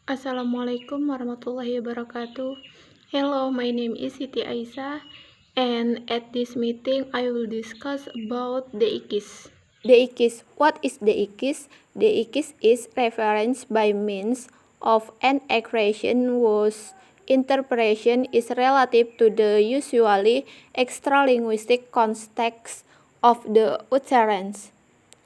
Assalamualaikum warahmatullahi wabarakatuh. Hello, my name is Siti Aisyah, and at this meeting I will discuss about Deixis. Deixis. What is Deixis? Deixis is reference by means of an expression whose interpretation is relative to the usually extralinguistic context of the utterance,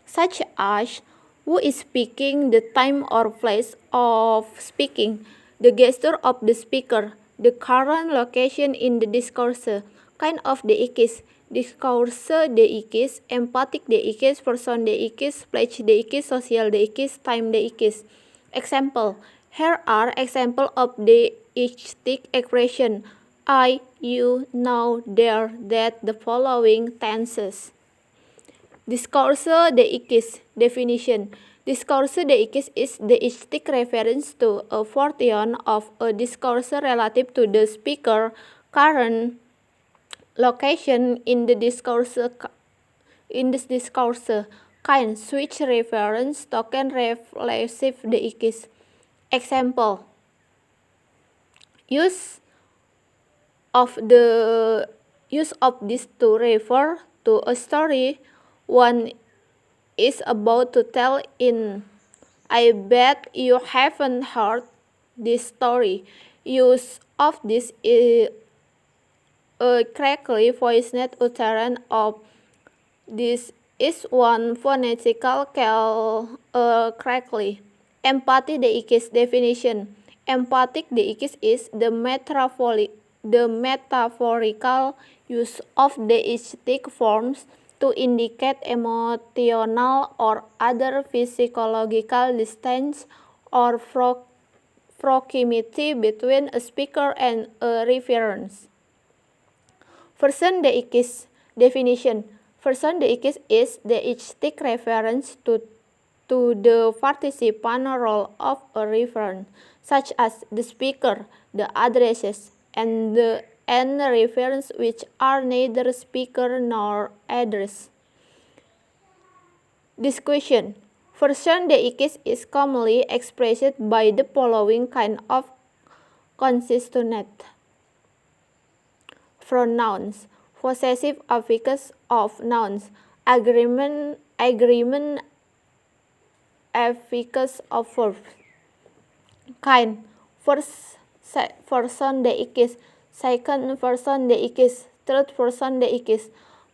such as who is speaking, the time or place of speaking, the gesture of the speaker, the current location in the discourse, kind of deixis, discourse deixis, empathic deixis, person deixis, place deixis, social deixis, time deixis. Example: here are examples of deistic expression: I, you, now, there, that, the following tenses. Discourse deixis. Definition: Discourse deixis is deistic reference to a portion of a discourse relative to the speaker current location in the discourse. Kind switch reference token reflexive deixis. Example: use of this to refer to a story one is about to tell in. I bet you haven't heard this story. Use of this is a correctly voiced utterance of this is one phonetical correctly. Empathy deixis. Definition: Empathic deixis is the metaphorical use of deistic forms to indicate emotional or other physiological distance or proximity between a speaker and a reference. Person deixis. Definition: Person deixis is deistic reference to the participant role of a referent, such as the speaker, the addresses, and the reference which are neither speaker nor address. Discussion: Person deixis is commonly expressed by the following kind of constituent pronouns: possessive affixes of nouns, agreement affixes of verbs. Kind: first person deixis, second person deixis, third person deixis,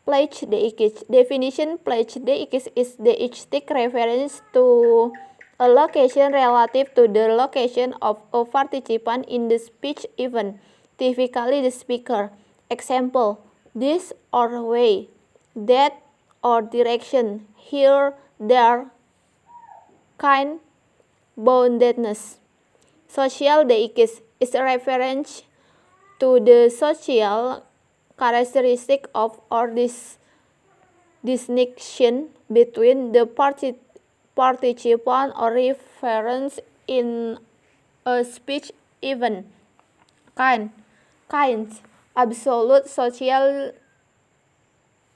place deixis. Definition: Place deixis is deistic reference to a location relative to the location of a participant in the speech event, typically the speaker. Example: this or way, that or direction, here, there. Kind: boundedness. Social deixis is a reference to the social characteristic of or distinction between the participant or reference in a speech event. Kinds: absolute social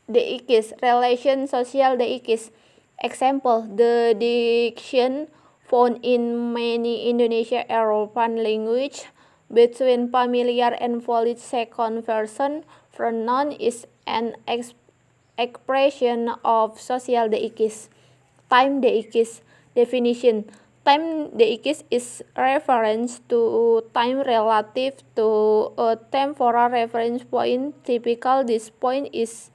deixis, relation social deixis. Example: the diction found in many Indonesia European language between familiar and valid second person pronoun is an expression of social deixis. Time deixis. Definition: Time deixis is reference to time relative to a temporal reference point. Typical, this point is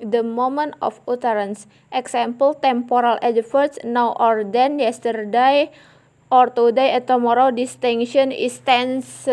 the moment of utterance. Example: temporal adverbs now or then, yesterday or today and tomorrow. Distinction is tense.